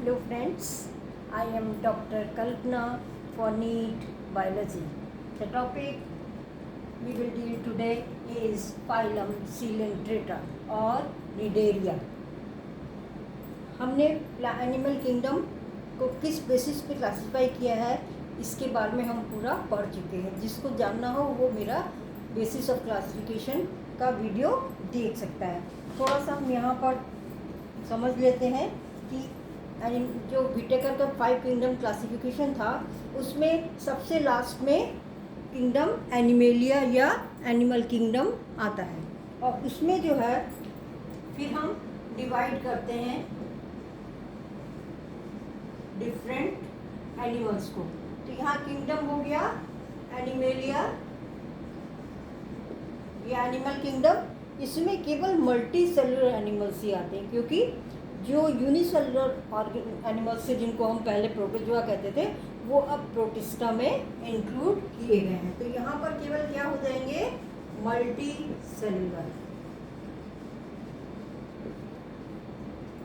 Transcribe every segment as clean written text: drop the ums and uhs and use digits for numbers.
Hello friends, I am Dr. Kalpana for NEET Biology. The topic we will deal today is phylum Coelenterata और Cnidaria. हमने animal kingdom को किस basis पे classify किया है इसके बारे में हम पूरा पढ़ चुके हैं. जिसको जानना हो वो मेरा बेसिस ऑफ क्लासिफिकेशन का वीडियो देख सकता है. थोड़ा सा हम यहाँ पर समझ लेते हैं कि जो विटेकर का 5 किंगडम क्लासिफिकेशन था उसमें सबसे लास्ट में किंगडम एनिमेलिया या एनिमल किंगडम आता है और उसमें जो है फिर हम डिवाइड करते हैं डिफरेंट एनिमल्स को. तो यहाँ किंगडम हो गया एनिमेलिया या एनिमल किंगडम. इसमें केवल मल्टी सेलुलर एनिमल्स ही आते हैं क्योंकि जो यूनिसेलुलर एनिमल्स थे जिनको हम पहले प्रोटोजोआ कहते थे वो अब प्रोटिस्टा में इंक्लूड किए गए हैं. तो यहाँ पर केवल क्या हो जाएंगे मल्टी सेलुलर.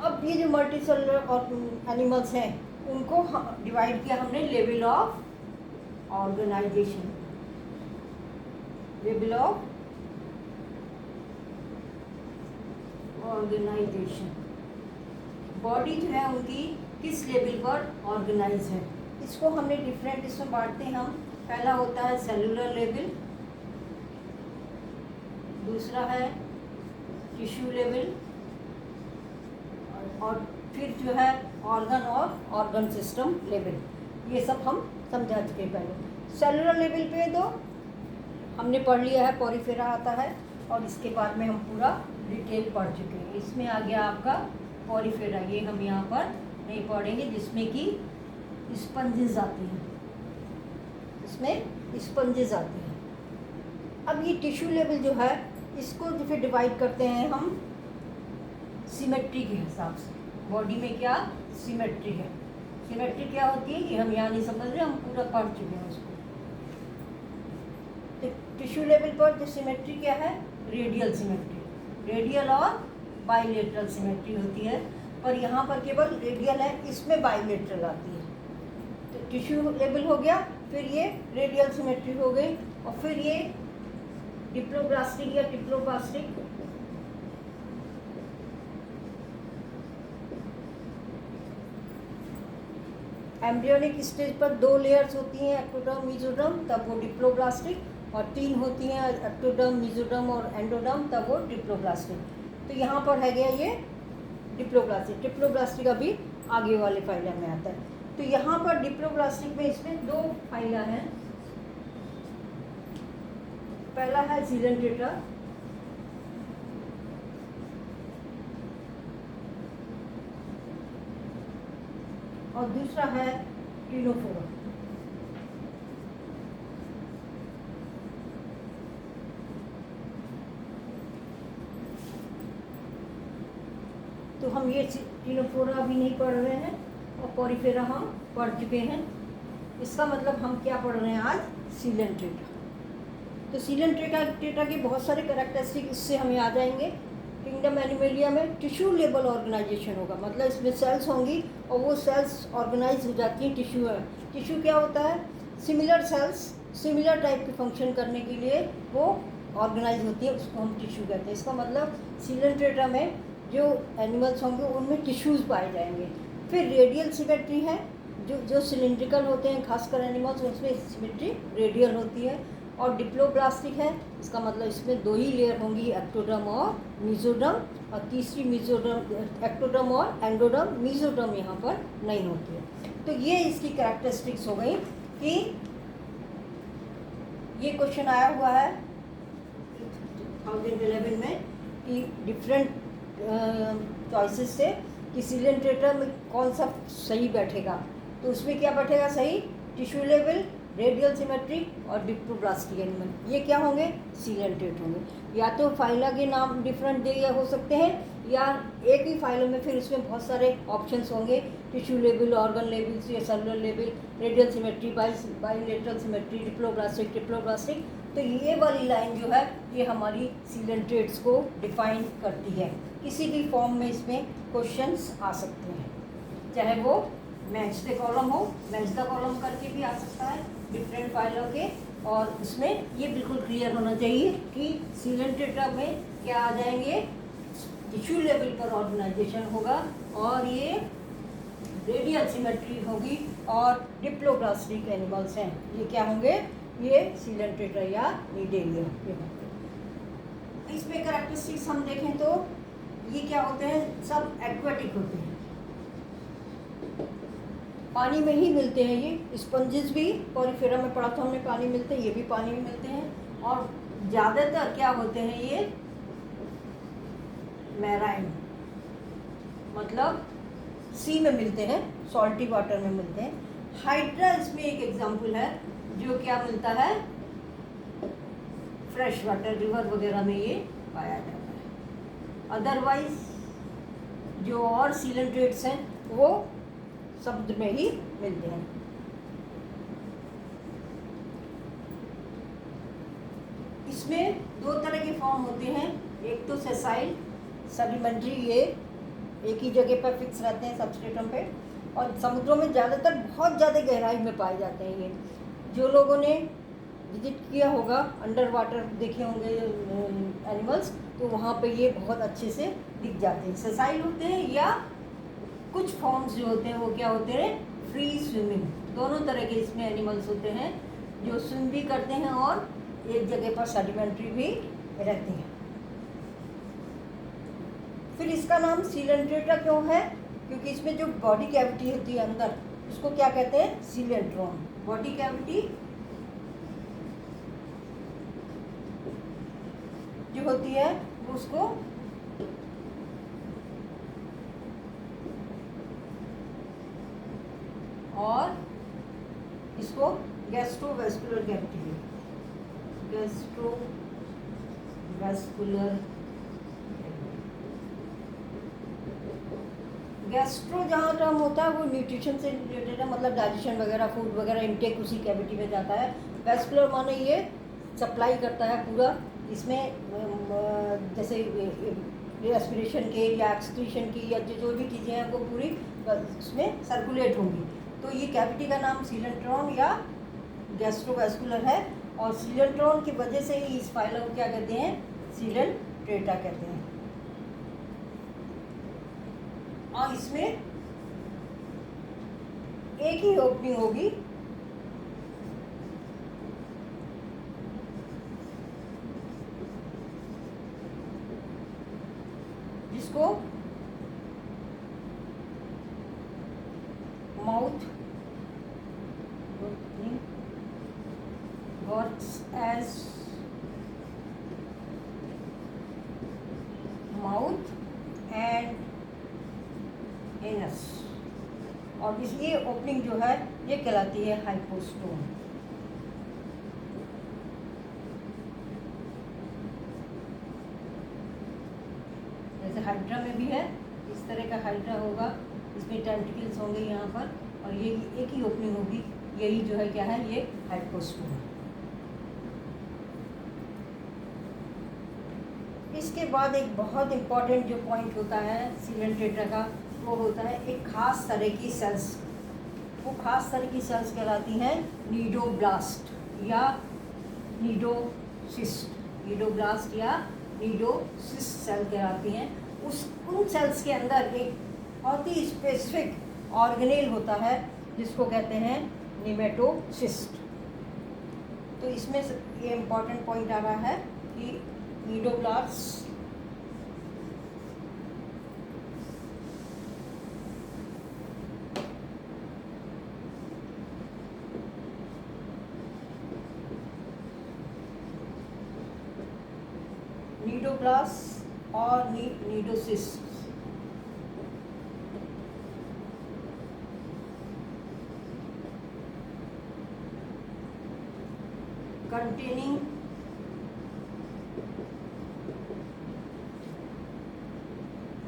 अब ये जो मल्टी सेलुलर एनिमल्स हैं उनको डिवाइड किया हमने level of organisation. Level of organisation body जो है उनकी किस लेवल पर ऑर्गेनाइज है इसको हमने डिफरेंट इसमें बांटते हैं हम. पहला होता है सेलुलर लेवल, दूसरा है टिश्यू लेवल और फिर जो है ऑर्गन और ऑर्गन सिस्टम लेवल. ये सब हम समझा चुके हैं पहले. सेलुलर लेवल पे तो हमने पढ़ लिया है पॉरीफेरा आता है और इसके बाद में हम पूरा डिटेल पढ़ चुके हैं. इसमें आ गया आपका पॉरीफेरा. ये हम यहाँ पर नहीं पढ़ेंगे जिसमें कि स्पंजेस आती हैं. इसमें स्पंजेस आती हैं. अब ये टिश्यू लेवल जो है इसको जो फिर डिवाइड करते हैं हम सिमेट्री के हिसाब से. बॉडी में क्या सिमेट्री है. सिमेट्री क्या होती है ये हम यहाँ नहीं समझ रहे, हम पूरा पढ़ चुके हैं उसको. तो टिश्यू लेवल पर जो सिमेट्री क्या है रेडियल सिमेट्री. रेडियल और बाइलेटरल सिमेट्री होती है पर यहाँ पर केवल रेडियल है, इसमें बाइलेटरल आती है. तो टिश्यू लेवल हो गया, फिर ये रेडियल सिमेट्री हो गई और फिर ये डिप्लोब्लास्टिक या डिप्लोब्लास्टिक एम्ब्रियोनिक स्टेज पर 2 लेयर्स होती हैं एक्टोडर्म मेसोडर्म तब वो डिप्लोब्लास्टिक, और 3 होती हैं एक्टोडर्म मेसोडर्म और एंडोडर्म तब वो डिप्लोब्लास्टिक. तो यहाँ पर है गया ये डिप्लोब्लास्टिक. डिप्लोब्लास्टिक अभी आगे वाले फाइला में आता है. तो यहाँ पर डिप्लोब्लास्टिक में इसमें 2 फाइला हैं. पहला है सीलेंट्रेटा और दूसरा है क्टिनोफोरा. तो हम ये क्टिनोफोरा अभी नहीं पढ़ रहे हैं और पॉरीफेरा हम पढ़ चुके हैं. इसका मतलब हम क्या पढ़ रहे हैं आज सीलेंट्रेटा. तो सीलेंट्रेटा के बहुत सारे कैरेक्टरिस्टिक इससे हमें आ जाएंगे. किंगडम एनिमेलिया में टिश्यू लेवल ऑर्गेनाइजेशन होगा, मतलब इसमें सेल्स होंगी और वो सेल्स ऑर्गेनाइज हो जाती हैं टिश्यू में. टिश्यू क्या होता है सिमिलर सेल्स सिमिलर टाइप के फंक्शन करने के लिए वो ऑर्गेनाइज होती है, उसको हम टिश्यू कहते हैं. इसका मतलब सीलेंट्रेटा में जो एनिमल्स होंगे उनमें टिश्यूज़ पाए जाएंगे. फिर रेडियल सिमेट्री है, जो सिलिंड्रिकल होते हैं खासकर एनिमल्स उसमें सिमेट्री रेडियल होती है. और डिप्लोब्लास्टिक है, इसका मतलब इसमें 2 ही लेयर होंगी एक्टोडर्म और मेसोडर्म, और तीसरी मेसोडर्म एक्टोडर्म और एंडोडर्म. मेसोडर्म यहाँ पर नहीं होती है. तो ये इसकी कैरेक्टरिस्टिक्स हो गई कि ये क्वेश्चन आया हुआ है 2011 में कि डिफरेंट चॉइसेस से कि सीलेंट्रेटा में कौन सा सही बैठेगा. तो उसमें क्या बैठेगा सही टिश्यू लेवल रेडियल सिमेट्रिक और डिप्लोब्लास्टिक एनिमल. ये क्या होंगे सीलेंट्रेट होंगे. या तो फाइला के नाम डिफरेंट दिए हो सकते हैं या एक ही फाइलों में फिर उसमें बहुत सारे ऑप्शंस होंगे. टिश्यू लेवल ऑर्गन लेवल या cellular level radial symmetry bilateral symmetry diploblastic. तो ये वाली लाइन जो है ये हमारी सीलेंट्रेट्स को डिफाइन करती है. किसी भी फॉर्म में इसमें क्वेश्चंस आ सकते हैं. चाहे वो मैच द कॉलम हो, मैच द कॉलम करके भी आ सकता है डिफरेंट फाइलों के। और उसमें ये बिल्कुल क्लियर होना चाहिए कि सीलेंट डेटा में क्या आ जाएंगे, टिश्यू लेवल पर ऑर्गेनाइजेशन होगा और ये रेडियल सिमेट्री होगी और डिप्लोब्लास्टिक एनिमल्स हैं, ये क्या होंगे, ये सीलेंट डेटा या नीडेलिया। इसमें कैरेक्टरिस्टिक्स हम देखें तो ये क्या होते हैं, सब एक्वेटिक होते हैं, पानी में ही मिलते हैं। ये स्पंजेस भी पोरिफेरा में पढ़ा था हमने, पानी मिलते हैं, ये भी पानी में मिलते हैं। और ज़्यादातर क्या होते हैं, ये मैराइन मतलब सी में मिलते हैं, सॉल्टी वाटर में मिलते हैं। हाइड्रा इसमें एक एग्जांपल है जो क्या मिलता है, फ्रेश वाटर रिवर वगैरह में ये पाया जाता है। अदरवाइज जो और सीलेंट्रेट्स हैं वो समुद्र में ही मिलते हैं। इसमें दो तरह के फॉर्म होते हैं, एक तो सेसाइल सेडिमेंट्री, ये एक ही जगह पर फिक्स रहते हैं सबस्ट्रेटम पे, और समुद्रों में ज़्यादातर बहुत ज़्यादा गहराई में पाए जाते हैं। ये जो लोगों ने विजिट किया होगा, अंडर वाटर देखे होंगे एनिमल्स, तो वहाँ पे ये बहुत अच्छे से दिख जाते हैं। सेसाइल होते हैं या कुछ फॉर्म्स जो होते हैं वो क्या होते हैं, फ्री स्विमिंग। दोनों तरह के इसमें एनिमल्स होते हैं जो स्विम भी करते हैं और एक जगह पर सेडिमेंट्री भी रहते हैं। फिर इसका नाम सीलेंट्रेटा क्यों है, क्योंकि इसमें जो बॉडी कैविटी होती है अंदर, उसको क्या कहते हैं, सीलेंट्रॉन। बॉडी कैविटी जो होती है उसको और इसको गैस्ट्रोवेस्कुलर कैविटी, गैस्ट्रोवेस्कुलर। गैस्ट्रो जहाँ टर्म होता है वो न्यूट्रिशन से रिलेटेड है, मतलब डाइजेशन वगैरह, फूड वगैरह इनटेक उसी कैविटी में जाता है। वेस्कुलर माने ये सप्लाई करता है पूरा, इसमें जैसे रेस्पिरेशन के या एक्सक्रीशन की या जो भी चीज़ें हैं वो पूरी उसमें सर्कुलेट होंगी। तो ये कैविटी का नाम सीलेंट्रॉन या गैस्ट्रोवेस्कुलर है, और सीलेंट्रॉन की वजह से ही इस फाइलम को क्या कहते हैं, सीलेंट्रेटा कहते हैं। और इसमें एक ही ओपनिंग होगी, जिसको mouth works as mouth and anus, और इस ये ओपनिंग जो है ये कहलाती है हाइपोस्टोम। जैसे हाइड्रा में भी है, इस तरह का हाइड्रा होगा, इसमें टेंटिकल्स होंगे यहाँ पर, और ये एक ही ओपनिंग होगी, यही जो है क्या है, ये हाइपोस्टोम। इसके बाद एक बहुत इम्पॉर्टेंट जो पॉइंट होता है सीलेंट्रेटा का, वो होता है एक खास तरह की सेल्स। वो खास तरह की सेल्स कहलाती हैं नीडोब्लास्ट या नीडोसिस्ट। नीडोब्लास्ट या नीडोसिस्ट सेल कहलाती हैं। उन सेल्स के अंदर एक बहुत ही स्पेसिफिक ऑर्गेनेल होता है जिसको कहते हैं निमेटोसिस्ट। तो इसमें ये इम्पॉर्टेंट पॉइंट आ रहा है कि नीडोब्लास्ट और cnidocyst containing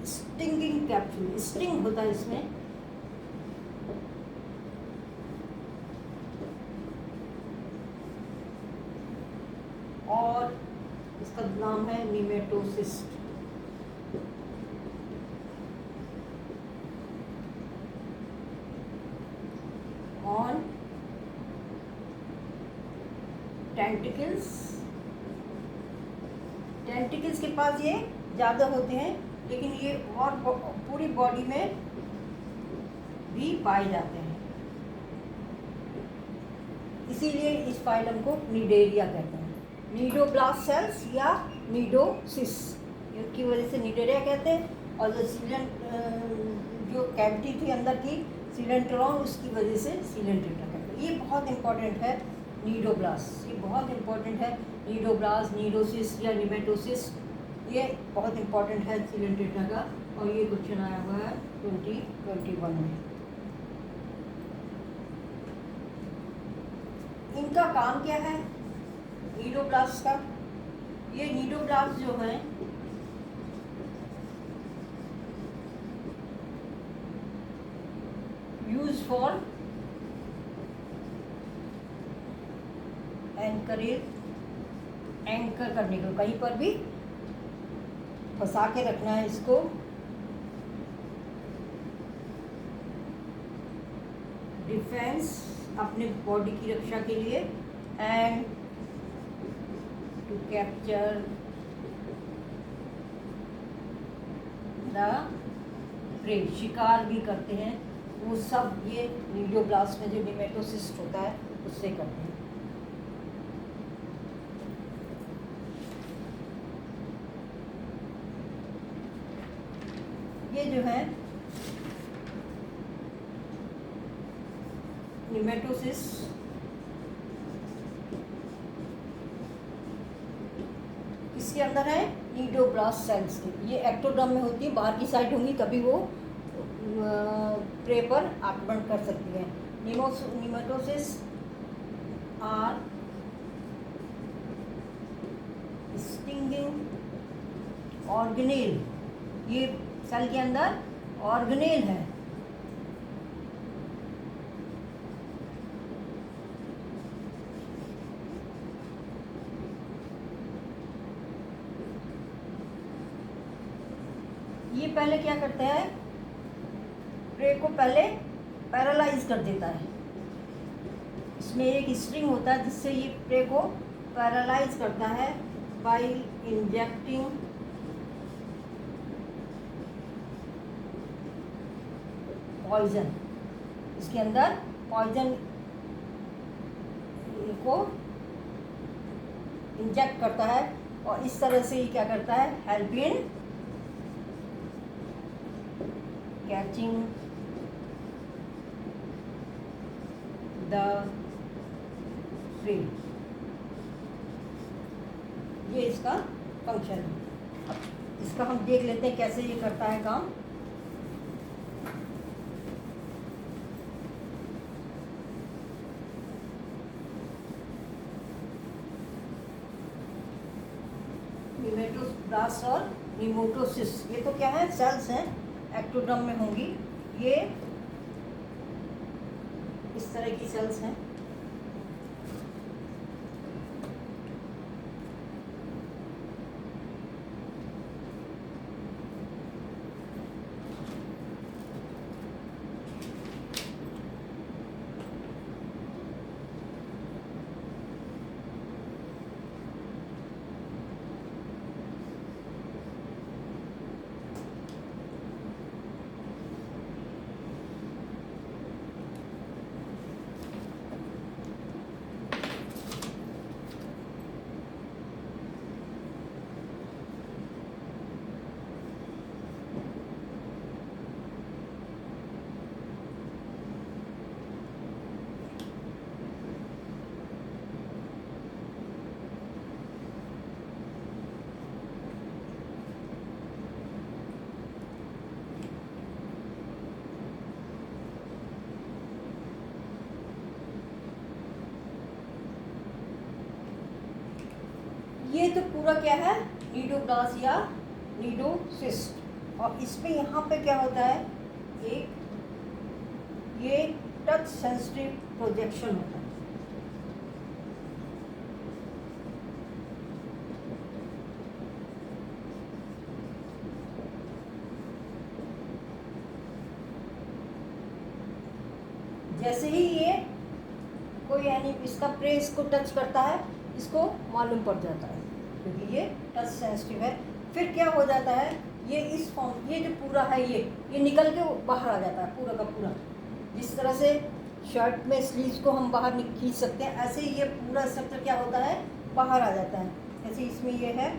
stinging capsule. Sting होता है इसमें, और इसका नाम है निमेटोसिस्ट। टेंटिकल्स, टेंटिकल्स के पास ये ज़्यादा होते हैं, लेकिन ये और पूरी बॉडी में भी पाए जाते हैं, इसीलिए इस फाइलम को निडेरिया कहते हैं। नीडोब्लास्ट सेल्स या नीडोसिस की वजह से निडेरिया कहते हैं, और जो कैविटी थी अंदर की सीलेंट्रॉन, उसकी वजह से सीलेंट्रेटा कहते हैं। ये बहुत इंपॉर्टेंट है नीडोब्लास्ट, ये बहुत इंपॉर्टेंट है। नीडोब्लास्ट, नीडोसिस या निमेटोसिस, ये बहुत इंपॉर्टेंट है सीलेंट्रेटा का, और ये क्वेश्चन आया हुआ है 2021 में। इनका काम क्या है नीडोब्लास्ट का? ये नीडोब्लास्ट जो है यूज फॉर एंकर करने को, कहीं पर भी फंसा के रखना है इसको, डिफेंस, अपने बॉडी की रक्षा के लिए, and to capture the prey, शिकार भी करते हैं वो सब, ये नीडोब्लास्ट में जो निमेटोसिस्ट होता है उससे करते हैं। ये जो है निमेटोसिस, किसके अंदर है? नीडोब्लास्ट सेल्स के। ये एक्टोडर्म में होती है, बाहर की साइड होंगी तभी वो प्रे पर आक्रमण कर सकती है। निमेटोसिस आर स्टिंगिंग ऑर्गेनेल, ये सेल के अंदर ऑर्गेनेल है। ये पहले क्या करता है? प्रे को पहले पैरालाइज कर देता है। इसमें एक स्ट्रिंग होता है जिससे ये प्रे को पैरालाइज करता है बाय इंजेक्टिंग पॉइजन। इसके अंदर पॉइजन को इंजेक्ट करता है, और इस तरह से ये क्या करता है? Help in catching the prey. ये इसका फंक्शन है। अब इसका हम देख लेते हैं कैसे ये करता है काम। निमेटोब्लास्ट और निमेटोसिस, ये तो क्या है? सेल्स हैं, एक्टोडर्म में होंगी। ये इस तरह की सेल्स हैं। ये तो पूरा क्या है? नीडोब्लास्ट या नीडोसिस्ट। और इसमें यहाँ पे क्या होता है? एक ये टच सेंसिटिव प्रोजेक्शन होता है। जैसे ही ये कोई यानी इसका प्रे इसको टच करता है, इसको मालूम पड़ जाता है क्योंकि ये टच सेंसिटिव है। फिर क्या हो जाता है, ये इस फॉर्म, ये जो पूरा है ये निकल के बाहर आ जाता है पूरा का पूरा। जिस तरह से शर्ट में स्लीव्स को हम बाहर खींच सकते हैं, ऐसे ही ये पूरा स्ट्रक्चर क्या होता है, बाहर आ जाता है। जैसे इसमें ये है,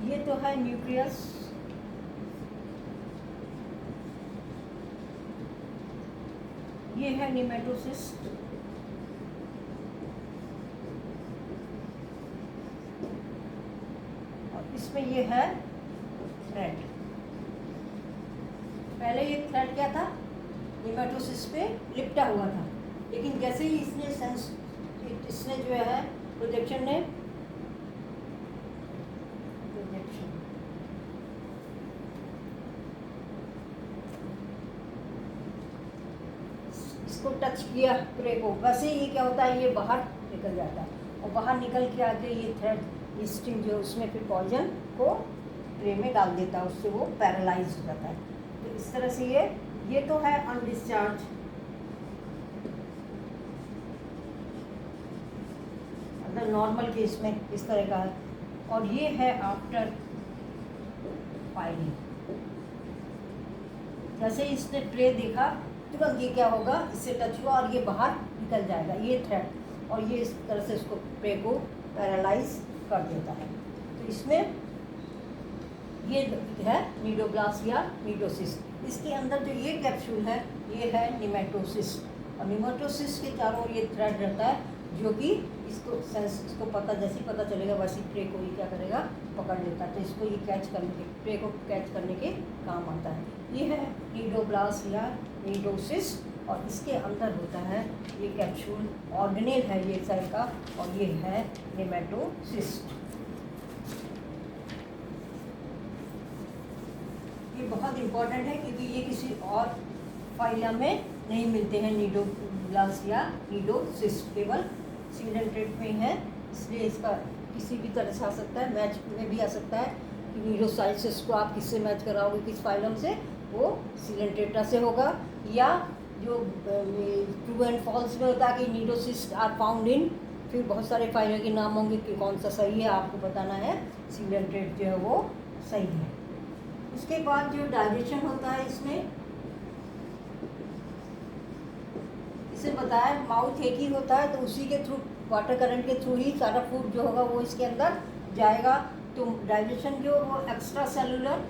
ये तो है न्यूक्लियस, ये है नेमेटोसिस्ट, और इसमें ये है थ्रेड। पहले ये थ्रेड क्या था, नेमेटोसिस्ट पे लिपटा हुआ था, लेकिन जैसे ही इसने जो है प्रोजेक्शन ने इसको टच किया प्रे को, वैसे ही क्या होता है, ये बाहर निकल जाता है, और बाहर निकल के आके ये थ्रेड स्ट्रिंग जो उसमें फिर पॉइजन को ट्रे में डाल देता है, उससे वो पैरालाइज हो जाता है। तो इस तरह से ये तो है अनडिस्चार्ज, मतलब नॉर्मल केस में इस तरह का है, और ये है आफ्टर फाइलिंग। जैसे ही इसने ट्रे देखा तुरंत ये क्या होगा, इससे टच हुआ और ये बाहर निकल जाएगा ये थ्रेड, और ये इस तरह से इसको ट्रे को पैरालाइज कर देता है। तो इसमें ये है नीडोब्लास्ट या नीडोसिस्ट। इसके अंदर जो ये कैप्सूल है ये है नेमेटोसिस्ट, और नेमेटोसिस्ट के चारों ओर ये थ्रेड रहता है, जो कि इसको पता जैसे पता चलेगा वैसे ट्रे को ये क्या करेगा, पकड़ लेता है। तो इसको ये कैच करने के, ट्रे को कैच करने के काम आता है। ये है नीडोब्लास्ट या नीडोसिस्ट, और इसके अंदर होता है ये कैप्सूल, ऑर्गेनेल है ये सेल का, और ये है नेमेटोसिस्ट। ये बहुत इम्पोर्टेंट है क्योंकि ये किसी और फाइलम में नहीं मिलते हैं, नीडोब्लास्ट या नीडोसिस्ट केवल सिलेंट्रेट में है, इसलिए इसका किसी भी तरह से आ सकता है, मैच में भी आ सकता है कि नीडोसाइसिस को आप किससे मैच कराओगे, किस फाइलम से, वो सिलेंट्रेटा से होगा, या जो ट्रू एंड फॉल्स में होता है कि नीडोसिस्ट आर फाउंड इन, फिर बहुत सारे फाइलम के नाम होंगे कि कौन सा सही है, आपको बताना है सिलेंट्रेट जो है वो सही है। उसके बाद जो डाइजेशन होता है इसमें, इसे बताया माउथ एक ही होता है, तो उसी के थ्रू, वाटर करंट के थ्रू ही सारा फूड जो होगा वो इसके अंदर जाएगा। तो डाइजेशन जो वो एक्स्ट्रा सेलुलर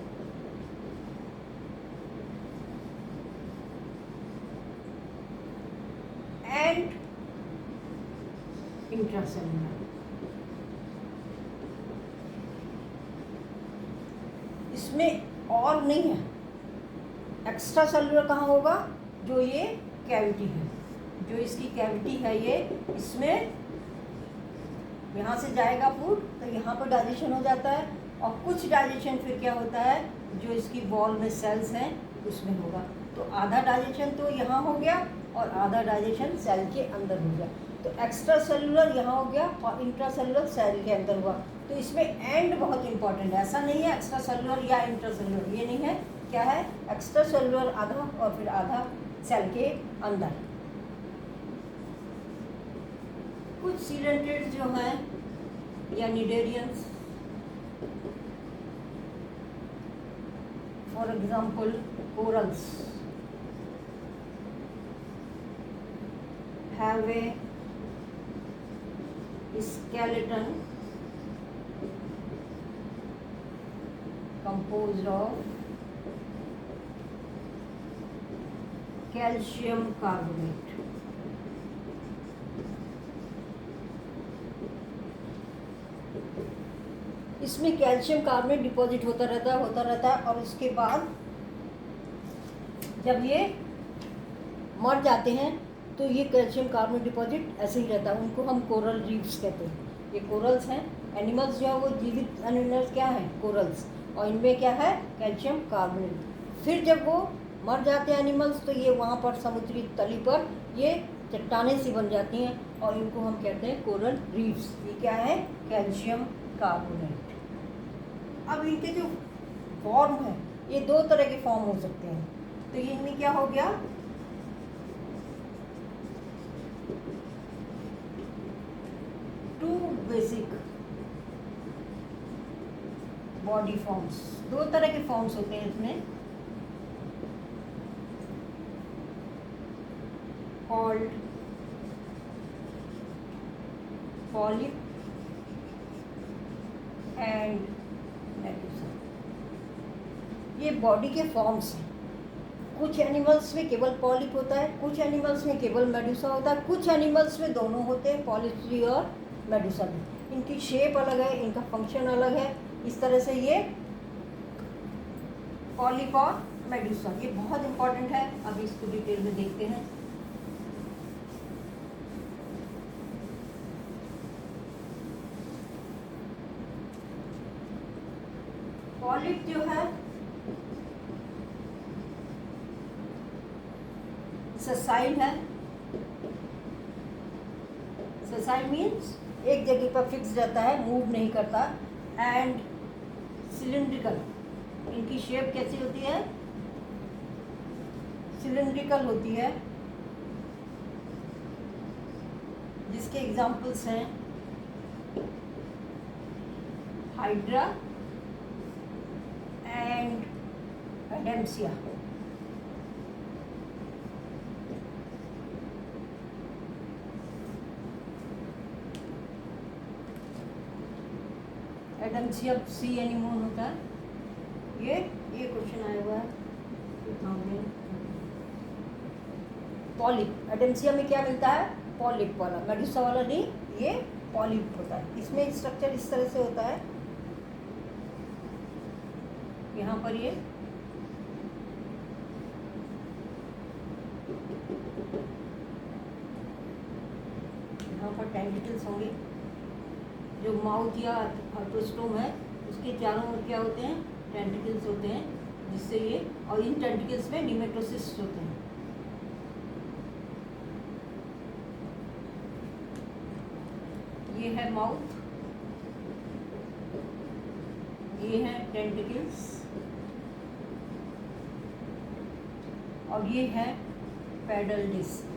एंड इंट्रासेलुलर, इसमें और नहीं है। एक्स्ट्रा सेलुलर कहाँ होगा, जो ये कैविटी है, जो इसकी कैविटी है ये, इसमें यहाँ से जाएगा फूड तो यहाँ पर डाइजेशन हो जाता है, और कुछ डाइजेशन फिर क्या होता है, जो इसकी वॉल में सेल्स हैं उसमें होगा। तो आधा डाइजेशन तो यहाँ हो गया और आधा डाइजेशन सेल के अंदर हो गया। तो एक्स्ट्रा सेलुलर यहाँ हो गया और इंट्रा सेलुलर सेल के अंदर हुआ। तो इसमें एंड बहुत इंपॉर्टेंट है, ऐसा नहीं है एक्स्ट्रा सेलुलर या इंट्रा सेलुलर, ये नहीं है, क्या है, एक्स्ट्रा सेलुलर आधा और फिर आधा सेल के अंदर। कुछ सीडेंटेड जो हैं या cnidarians, for example corals, have a skeleton composed of calcium carbonate इसमें कैल्शियम कार्बोनेट डिपॉजिट होता रहता है, और उसके बाद जब ये मर जाते हैं तो ये कैल्शियम कार्बोनेट डिपॉजिट ऐसे ही रहता है। उनको हम कोरल रीफ्स कहते हैं। ये कोरल्स हैं, एनिमल्स जो है वो जीवित एनिमल्स क्या हैं, कोरल्स, और इनमें क्या है, कैल्शियम कार्बोनेट। फिर जब वो मर जाते हैं एनिमल्स तो ये वहाँ पर समुद्री तली पर ये चट्टानें सी बन जाती हैं, और इनको हम कहते हैं कोरल रीफ्स। ये क्या है, कैल्शियम कार्बोनेट। अब इनके जो फॉर्म है, ये दो तरह के फॉर्म हो सकते हैं। तो ये इनमें क्या हो गया, टू बेसिक बॉडी फॉर्म्स, दो तरह के फॉर्म्स होते हैं इसमें, कॉल्ड पॉलिप एंड मेडुसा। ये बॉडी के फॉर्म्स हैं। कुछ एनिमल्स में केवल पॉलिप होता है, कुछ एनिमल्स में केवल मेडुसा होता है, कुछ एनिमल्स में दोनों होते हैं, पॉलिप भी और मेडुसा भी। इनकी शेप अलग है, इनका फंक्शन अलग है। इस तरह से ये पॉलिप और मेडुसा ये बहुत इंपॉर्टेंट है। अभी इसको डिटेल में देखते हैं। पॉलिप जो है ससाइल है। ससाइल मीन्स एक जगह पर फिक्स रहता है, मूव नहीं करता। एंड सिलिंड्रिकल, इनकी शेप कैसी होती है, सिलिंड्रिकल होती है, जिसके एग्जाम्पल्स हैं हाइड्रा एंड एडेम्सिया। एडेम्सिया सी एनिमोन होता है। ये क्वेश्चन आया हुआ है। पॉलिप, एडेम्सिया में क्या मिलता है, पॉलिप वाला, मेडुसा वाला नहीं, ये पॉलिप होता है। इसमें स्ट्रक्चर इस तरह से होता है, यहाँ पर ये यहाँ पर टेंटिकल्स होंगे। जो माउथ या आर्थोस्टोम है उसके चारों ओर क्या होते हैं, टेंटिकल्स होते हैं, जिससे ये, और इन टेंटिकल्स में निमेटोसिस्ट होते हैं। ये है माउथ, ये है टेंटिकल्स, और ये है पैडल डिस्क।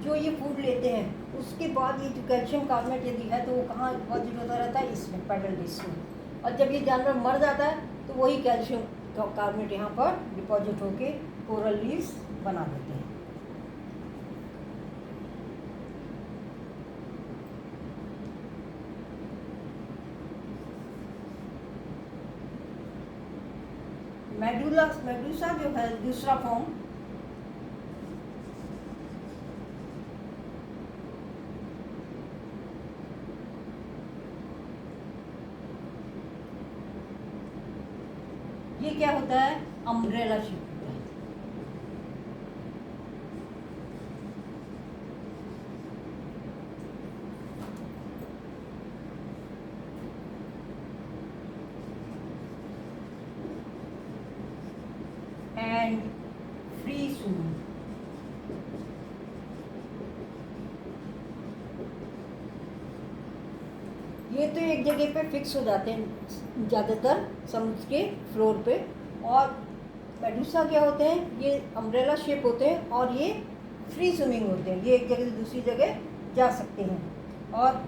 जो ये फूड लेते हैं उसके बाद ये जो कैल्शियम कार्बोनेट यदि है तो वो कहाँ डिपॉजिट होता रहता है, इसमें पैडल डिस्क में। और जब ये जानवर मर जाता है तो वही कैल्शियम कार्बोनेट यहाँ पर डिपॉजिट होके कोरल रीफ्स बना देते हैं। मेडुसा जो है दूसरा फॉर्म, ये क्या होता है, अम्ब्रेला शेप होता है। एंड फ्री स्विमिंग, ये तो एक जगह पे फिक्स हो जाते हैं ज़्यादातर समुद्र के फ्लोर पे। और मेडुसा क्या होते हैं, ये अम्ब्रेला शेप होते हैं और ये फ्री स्विमिंग होते हैं, ये एक जगह से दूसरी जगह जा सकते हैं। और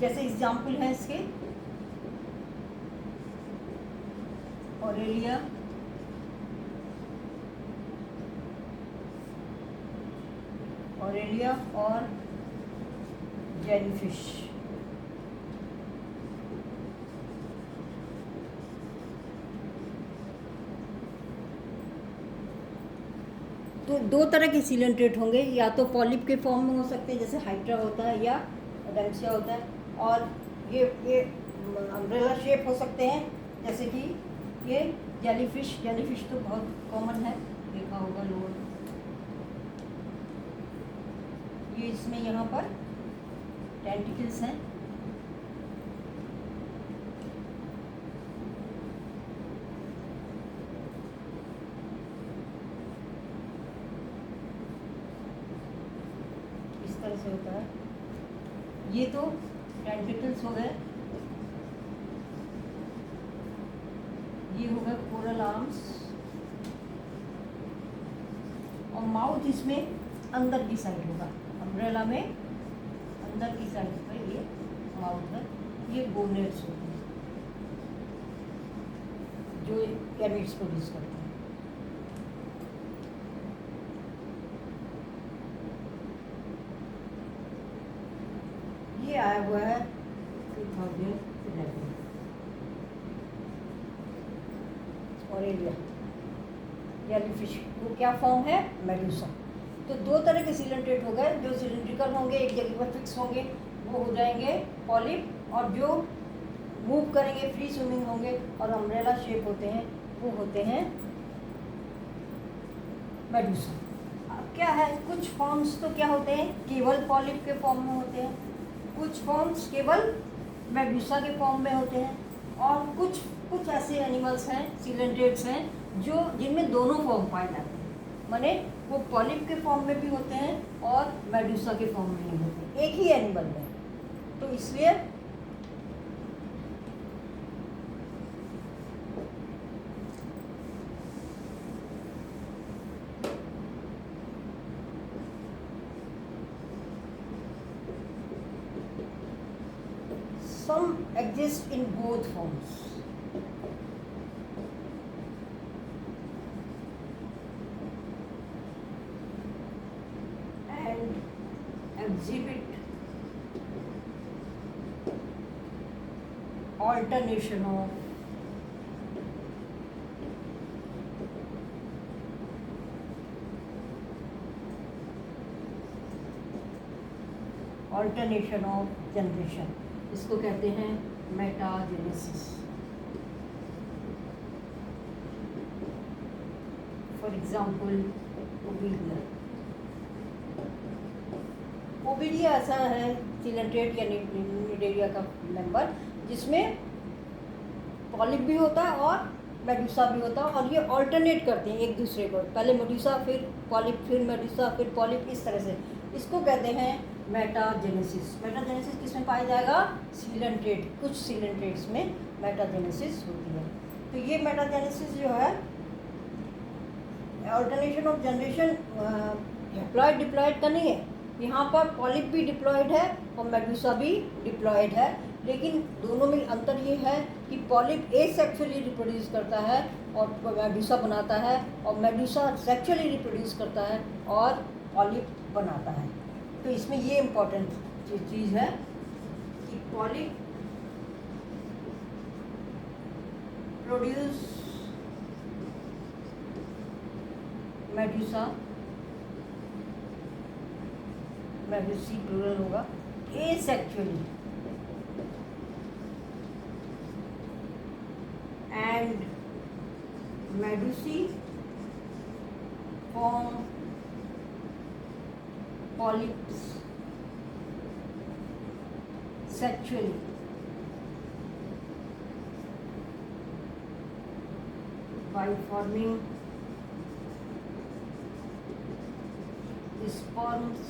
जैसे एग्जाम्पल हैं इसके, ऑरेलिया, और जेलीफिश। तो दो तरह के सीलेंट्रेट होंगे, या तो पॉलिप के फॉर्म में हो सकते हैं जैसे हाइड्रा होता है या एडेंसिया होता है, और ये अम्ब्रेला शेप हो सकते हैं जैसे कि ये जेलीफिश तो बहुत कॉमन है, देखा होगा लोगों ने। ये इसमें यहाँ पर टेंटिकल्स हैं, इस तरह से होता है। ये तो टेंटिकल्स हो गए, ये हो गए कोरल आर्म्स, और माउथ इसमें अंदर की साइड होगा, अम्ब्रेला में अंदर की साइड पर ये माउथ है। ये गोनेड्स होते हैं जो गैमेट्स प्रोड्यूस करते हैं। ये आया हुआ है 2011 और एरिया जेलीफिश को क्या फॉर्म है, मेडूसा। तो दो तरह के सीलेंट्रेट हो गए, जो सिलेंड्रिकल होंगे एक जगह पर फिक्स होंगे वो हो जाएंगे पॉलिप, और जो मूव करेंगे फ्री स्विमिंग होंगे और अम्ब्रेला शेप होते हैं वो होते हैं मेडूसा। अब क्या है, कुछ फॉर्म्स तो क्या होते हैं केवल पॉलिप के फॉर्म में होते हैं, कुछ फॉर्म्स केवल मेडूसा के फॉर्म में होते हैं, और कुछ ऐसे एनिमल्स हैं सीलेंट्रेट्स हैं जो जिनमें दोनों फॉर्म पाए जाते हैं, माने वो पॉलिप के फॉर्म में भी होते हैं और मेडूसा के फॉर्म में भी होते हैं एक ही एनिमल में। तो इसलिए some exist in both forms. And exhibit alternation of generation, इसको कहते हैं मेटाजेनेसिस। फॉर एग्जाम्पल ओविडिया ऐसा है सीलेंट्रेट या निडेरिया का मेंबर जिसमें पॉलिप भी होता है और मेडूसा भी होता है, और ये ऑल्टरनेट करते हैं एक दूसरे को, पहले मेडूसा फिर पॉलिप फिर मेडूसा फिर पॉलिप, इस तरह से। इसको कहते हैं मेटाजेनेसिस। मेटाजेनेसिस किसमें पाया जाएगा, सीलेंट्रेट, कुछ सीलेंट्रेट्स में मेटाजेनेसिस होती है। तो ये मेटाजेनेसिस जो है alternation of generation haploid diploid का नहीं है, यहाँ पर पॉलिप भी डिप्लॉइड है और मेडूसा भी डिप्लॉइड है, लेकिन दोनों में अंतर ये है कि पॉलिप एसेक्सुअली रिप्रोड्यूस करता है और मेडूसा बनाता है, और मेडूसा सेक्सुअली रिप्रोड्यूस करता है और पॉलिप बनाता है। तो इसमें ये इम्पोर्टेंट चीज़ है कि polyp produce medusa, medusae plural होगा, asexually, and medusae form polyps sexually by forming sperms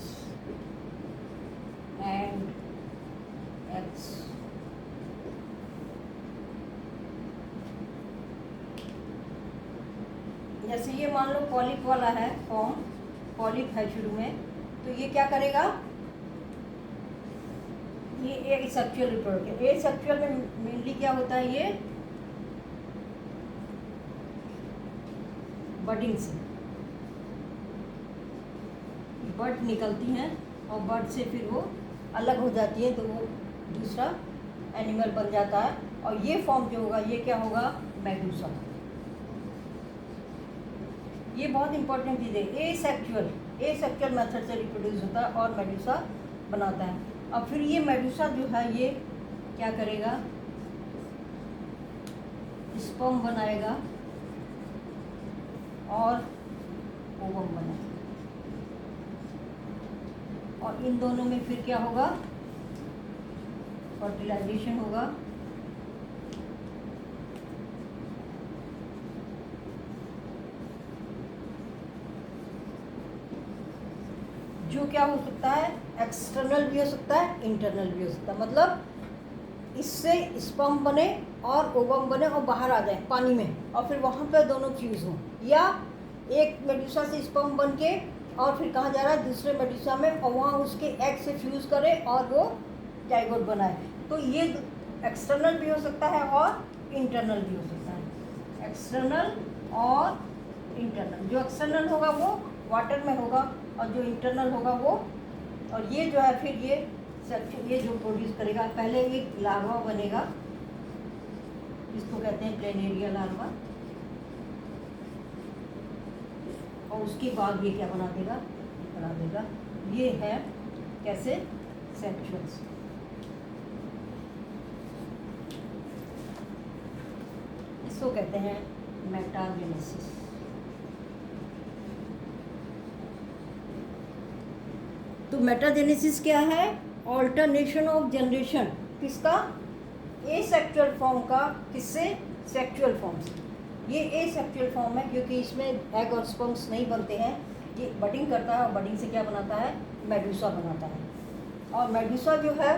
and eggs. जैसे ये मान लो पॉलिप वाला है फॉर्म, पॉलिप है शुरू में, तो ये क्या करेगा, ये एक सेक्सुअल रिप्रोडक्शन। ए सेक्सुअल में मेनली क्या होता है, ये बडिंग से बड निकलती हैं और बड से फिर वो अलग हो जाती है, तो वो दूसरा एनिमल बन जाता है, और ये फॉर्म जो होगा ये क्या होगा, मेडूसा। ये बहुत इंपॉर्टेंट चीज़ है। ए सेक्चुअल मेथड से रिप्रोड्यूस होता है और मेडुसा बनाता है। अब फिर ये मेडुसा जो है ये क्या करेगा, स्पर्म बनाएगा और ओवम बनाएगा, और इन दोनों में फिर क्या होगा, फर्टिलाइजेशन होगा। जो क्या हो सकता है, एक्सटर्नल भी हो सकता है, इंटरनल भी हो सकता है। मतलब इससे स्पर्म बने और ओवम बने और बाहर आ जाए पानी में, और फिर वहाँ पे दोनों फ्यूज हों, या एक मेडुसा से स्पर्म बन के और फिर कहाँ जा रहा है, दूसरे मेडुसा में, और वहाँ उसके एग से फ्यूज करे और वो जाइगोट बनाए। तो ये एक्सटर्नल भी हो सकता है और इंटरनल भी हो सकता है। एक्सटर्नल और इंटरनल, जो एक्सटर्नल होगा वो वाटर में होगा और जो इंटरनल होगा वो, और ये जो है फिर ये जो प्रोड्यूस करेगा, पहले एक लार्वा बनेगा, इसको कहते हैं प्लेनेरिया लार्वा, और उसके बाद ये क्या बना देगा, ये है कैसे, सेक्सुअल्स। इसको कहते हैं मेटाजेनेसिस। तो मेटाजेनेसिस क्या है, ऑल्टरनेशन ऑफ जनरेशन, किसका, एसेक्सुअल फॉर्म का, किससे, सेक्सुअल फॉर्म से। ये एसेक्सुअल फॉर्म है क्योंकि इसमें एग और स्पर्म्स नहीं बनते हैं, ये बडिंग करता है और बडिंग से क्या बनाता है, मेडुसा बनाता है। और मेडुसा जो है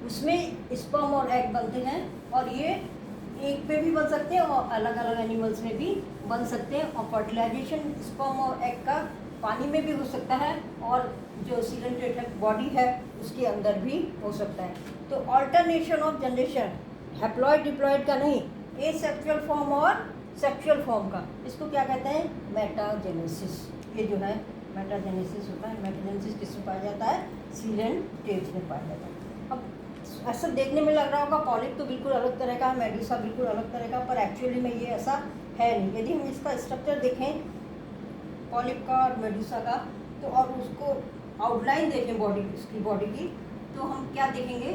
उसमें स्पर्म और एग बनते हैं, और ये एक पे भी बन सकते हैं और अलग अलग एनिमल्स में भी बन सकते हैं। और फर्टिलाइजेशन स्पर्म और एग का पानी में भी हो सकता है, और जो सीलेंट्रेटेड बॉडी है उसके अंदर भी हो सकता है। तो alternation of generation, haploid diploid का नहीं, एसेक्सुअल फॉर्म और सेक्सुअल फॉर्म का, इसको क्या कहते हैं, मेटाजेनेसिस। ये जो है मेटाजेनेसिस होता है। मेटाजेनेसिस किसमें पाया जाता है, सीलेंट्रेट में पाया जाता है। अब ऐसा देखने में लग रहा होगा, पॉलिप तो बिल्कुल अलग तरह का है, मेडुसा बिल्कुल अलग तरह का, पर एक्चुअली में ये ऐसा है नहीं। यदि हम इसका स्ट्रक्चर देखें पॉलिप का और मेडुसा का, तो और उसको आउटलाइन देखें बॉडी, इसकी बॉडी की, तो हम क्या देखेंगे,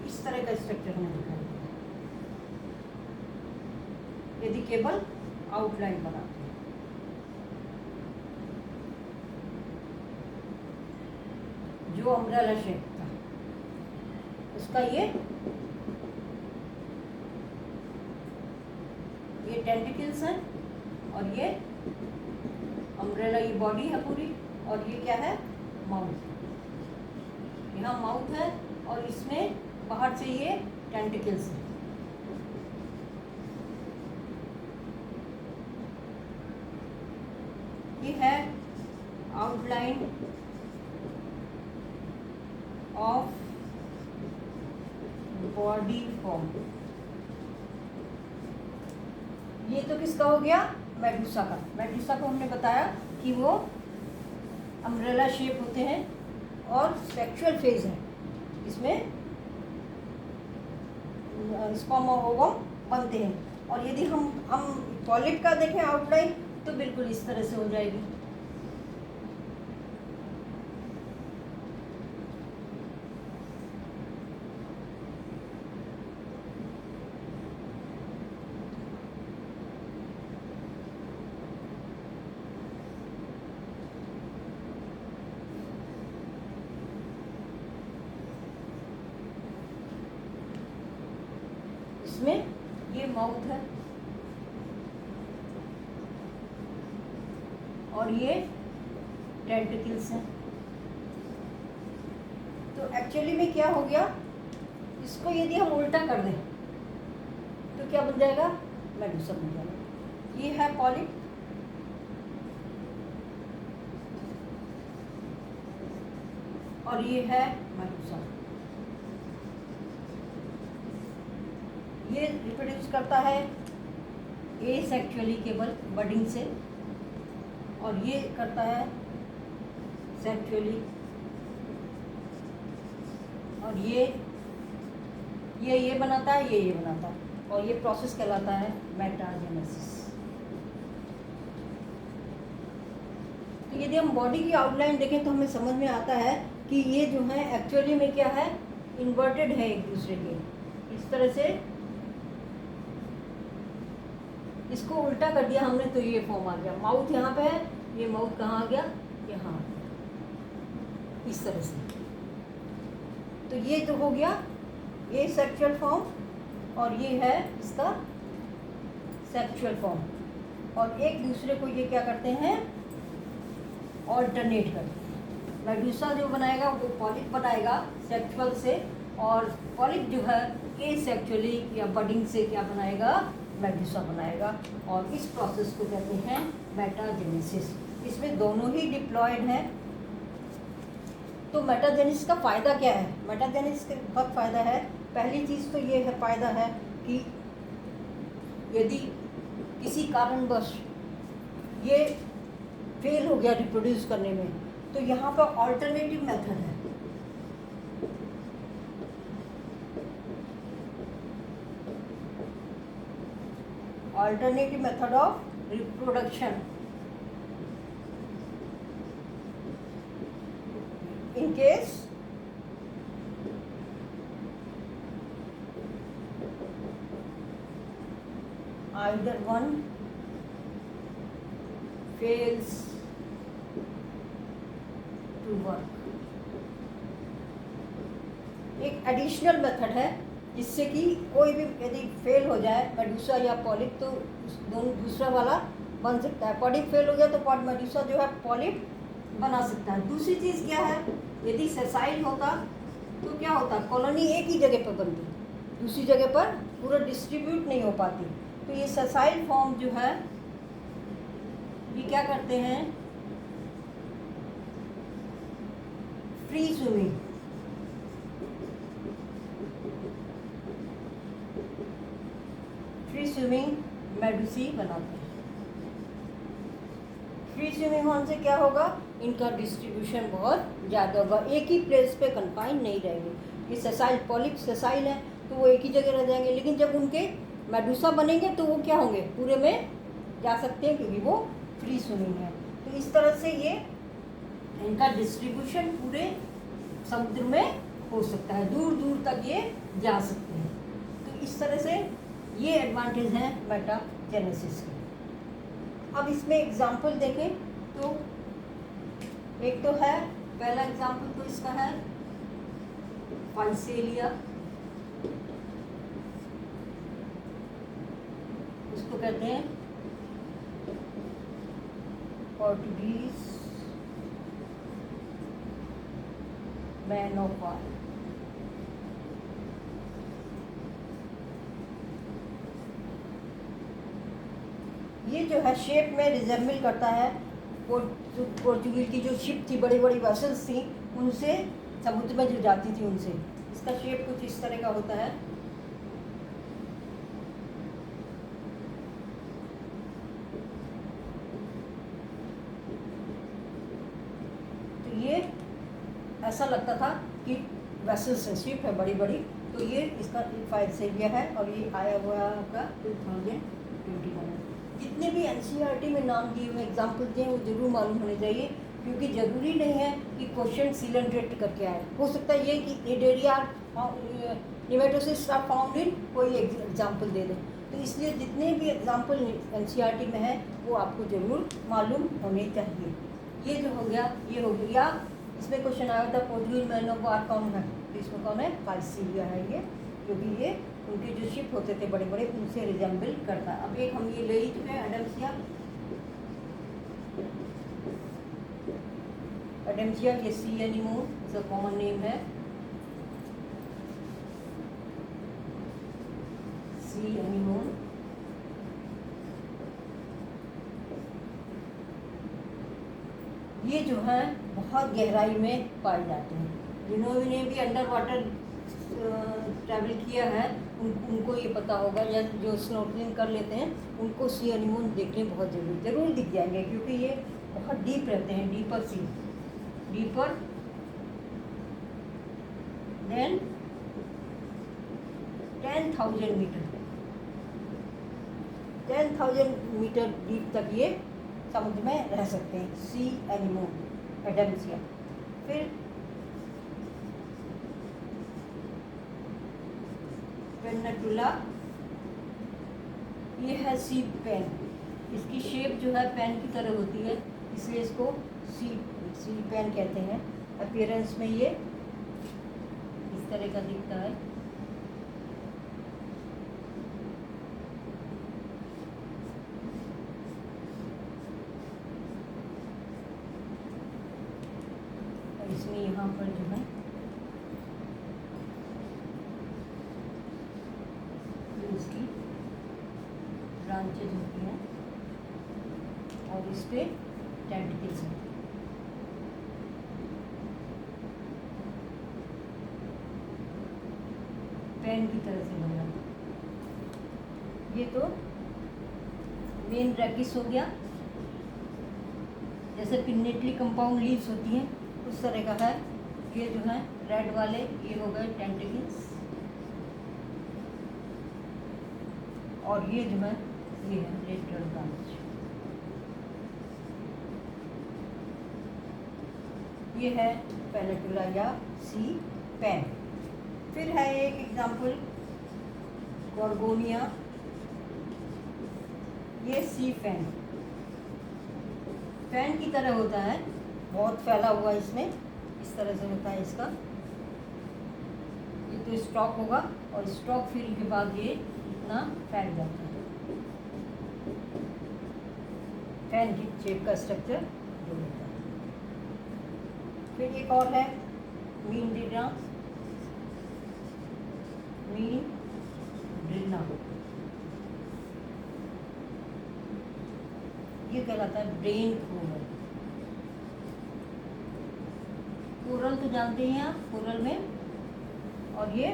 इस तरह का स्ट्रक्चर हमें दिखाई देगा यदि केवल आउटलाइन बनाते हैं। जो अम्ब्रेला शेप था उसका ये टेंटिकल्स हैं, और ये अम्ब्रेला, ये बॉडी है पूरी, और ये क्या है, माउथ। यहाँ माउथ है और इसमें बाहर से ये टेंटिकल्स हैं। ये है आउटलाइन ऑफ बॉडी फॉर्म। ये तो किसका हो गया, मेडुसा का। मेडुसा को हमने बताया कि वो अम्ब्रेला शेप होते हैं और सेक्सुअल फेज है, इसमें स्पर्म और ओवम बनते हैं। और यदि हम पॉलिप का देखें आउटलाइन, तो बिल्कुल इस तरह से हो जाएगी। इसमें ये माउथ है और ये टेंटिकल्स हैं। तो एक्चुअली में क्या हो गया, इसको यदि हम उल्टा कर दें तो क्या बन जाएगा, मेडुसा बन जाएगा। ये है पॉलिप, और ये है मेडुसा। ये रिप्रोड्यूस करता है एसेक्सुअली केवल बडिंग से, और ये करता है सेक्सुअली और ये बनाता है, ये बनाता है, और ये प्रोसेस कहलाता है मेटाजेनेसिस। तो यदि हम बॉडी की आउटलाइन देखें तो हमें समझ में आता है कि ये जो है एक्चुअली में क्या है, इन्वर्टेड है एक दूसरे के। इस तरह से इसको उल्टा कर दिया हमने तो ये फॉर्म आ गया। माउथ यहाँ पे है, ये माउथ कहाँ आ गया, यहाँ आ गया, इस तरह से। तो ये तो हो गया ये सेक्सुअल फॉर्म, और ये है इसका सेक्सुअल फॉर्म। और एक दूसरे को ये क्या करते हैं, ऑल्टरनेट करते हैं। मेडूसा जो बनाएगा वो पॉलिप बनाएगा सेक्सुअल से, और पॉलिप जो है एसेक्सुअली या बडिंग से क्या बनाएगा, मेडूसा बनाएगा। और इस प्रोसेस को कहते हैं मेटाजेनेसिस। इसमें दोनों ही डिप्लॉयड हैं। तो मेटाजेनेसिस का फ़ायदा क्या है, मेटाजेनेसिस का बहुत फ़ायदा है। पहली चीज़ तो ये है, फ़ायदा है कि यदि किसी कारणवश ये फेल हो गया रिप्रोड्यूस करने में, तो यहाँ पर ऑल्टरनेटिव मेथड है। Alternative method of reproduction in case either one fails to work। एक एडिशनल मेथड है जिससे कि कोई भी यदि फेल हो जाए, मेडूसा या पॉलिप, तो दोनों दूसरा वाला बन सकता है। पॉलिप फेल हो गया तो मेडूसा जो है पॉलिप बना सकता है। दूसरी चीज़ क्या है, यदि सेसाइल होता तो क्या होता, कॉलोनी एक ही जगह पर बनती, दूसरी जगह पर पूरा डिस्ट्रीब्यूट नहीं हो पाती। तो ये सेसाइल फॉर्म जो है ये क्या करते हैं, फ्री स्विमिंग, फ्री स्विमिंग मेडूसी बनाते हैं। फ्री स्विमिंग होने से क्या होगा, इनका डिस्ट्रीब्यूशन बहुत ज़्यादा होगा, एक ही प्लेस पे कन्फाइन नहीं रहेंगे। ये सेसाइल, पॉलिप सेसाइल है तो वो एक ही जगह रह जाएंगे, लेकिन जब उनके मेडूसा बनेंगे तो वो क्या होंगे, पूरे में जा सकते हैं क्योंकि वो फ्री स्विमिंग है। तो इस तरह से ये इनका डिस्ट्रीब्यूशन पूरे समुद्र में हो सकता है, दूर दूर तक ये जा सकते हैं। तो इस तरह से ये एडवांटेज हैं मेटाजेनेसिस के। अब इसमें एग्जाम्पल देखें तो एक तो है, पहला एग्जाम्पल तो इसका है फाइसेलिया, इसको कहते हैं पोर्टुगीज मैन ऑफ वॉर। ये जो है शेप में रिजेंबल करता है पोर्चुगीज की जो शिप थी, बड़ी बड़ी वेसल्स थी, उनसे समुद्र में जो जाती थी उनसे। इसका शेप कुछ इस तरह का होता है। तो ये ऐसा लगता था कि वेसल्स है, शिप है बड़ी बड़ी। तो ये इसका फाइसेलिया है, और ये आया हुआ है आपका 2021। जितने भी एनसीईआरटी में नाम दिए हुए एग्जाम्पल दिए वो जरूर मालूम होने चाहिए, क्योंकि ज़रूरी नहीं है कि क्वेश्चन सीलेंट्रेट करके आए। हो सकता है ये कि एडेरिया निमेटोसिस आर फाउंड इन, कोई एग्जाम्पल दे दें। तो इसलिए जितने भी एग्जाम्पल एनसीईआरटी में है वो आपको ज़रूर मालूम होने चाहिए। ये जो हो गया, ये हो गया। इसमें क्वेश्चन आया था पोर्टुगीज मैन ऑफ वॉर कौन है, तो इसमें कौन है, फाइसेलिया है ये, क्योंकि ये उनके जो शिप होते थे बड़े बड़े उनसे रिजेंबल करता है। अब एक हम ये ले ही चुके हैं एडम्सिया। एडम्सिया ये सी एनीमोन, इसका कॉमन नेम है सी एनीमोन। ये जो है बहुत गहराई में पाए जाते हैं। जिन्होंने भी अंडर वाटर ट्रैवल किया है उनको ये पता होगा, या जो स्नॉर्कलिंग कर लेते हैं उनको सी एनीमोन देखने बहुत जरूर दिख जाएंगे, क्योंकि ये बहुत डीप रहते हैं, deeper sea, deeper than 10,000 metre, 10,000 metre deep तक ये समुद्र में रह सकते हैं, सी एनिमोन एडम्सिया। फिर पेनिनसुला, ये है सी पेन, इसकी शेप जो है पेन की तरह होती है, इसलिए इसको सी पेन कहते हैं। अपीयरेंस में ये इस तरह का दिखता है। और इसमें यहाँ पर जो है इसकी ब्रांचेज होती हैं और इस पे टेंटिकल्स हैं। पेन की तरह से बना, ये तो मेन ब्रैकिस हो गया, जैसे पिन्नेटली कंपाउंड लीव्स होती हैं उस तरह का है। ये जो है रेड वाले ये हो गए टेंटिकल्स, और ये जो है ये है लेटरल ब्रांच। ये है पेनिनसुला या सी पेन। फिर है एक एग्जाम्पल गॉर्गोनिया, ये सी फैन, फैन की तरह होता है, बहुत फैला हुआ इसमें, इस तरह से होता है इसका। ये तो स्टॉक होगा और स्टॉक फिल के बाद ये इतना फैल जाता है, फैन की शेप का स्ट्रक्चर जो होता है। फिर एक और है मीनड्रिला, ये कहलाता है ब्रेन कोरल। कोरल तो जानते हैं आप, कोरल में, और ये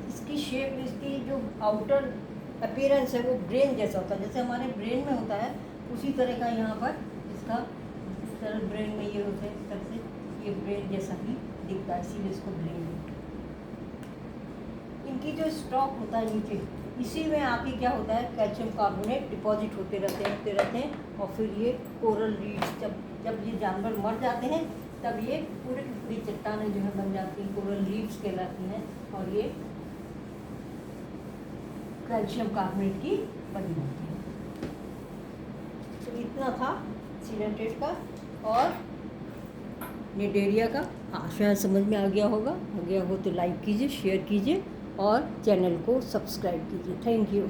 इसकी शेप, इसकी जो आउटर अपीयरेंस है वो ब्रेन जैसा होता है, जैसे हमारे ब्रेन में होता है उसी तरह का यहाँ पर इसका, इस तरह ब्रेन में ये होता है, इस तरह से ये ब्रेन जैसा ही दिखता है, इसीलिए इसको ब्रेन। इनकी जो स्टॉक होता है नीचे, इसी में आके क्या होता है कैल्शियम कार्बोनेट डिपॉजिट होते रहते हैं और फिर ये कोरल रीड्स, जब ये जानवर मर जाते हैं तब ये पूरी की पूरी चट्टानें जो है बन जाती हैं, कोरल रीड्स कहलाती हैं, और ये कैल्शियम कार्बोनेट की बनी होती है। तो इतना था सीलेंट्रेट का और निडेरिया का। हाँ, शायद समझ में आ गया होगा, आ गया हो तो लाइक कीजिए, शेयर कीजिए और चैनल को सब्सक्राइब कीजिए। Thank you.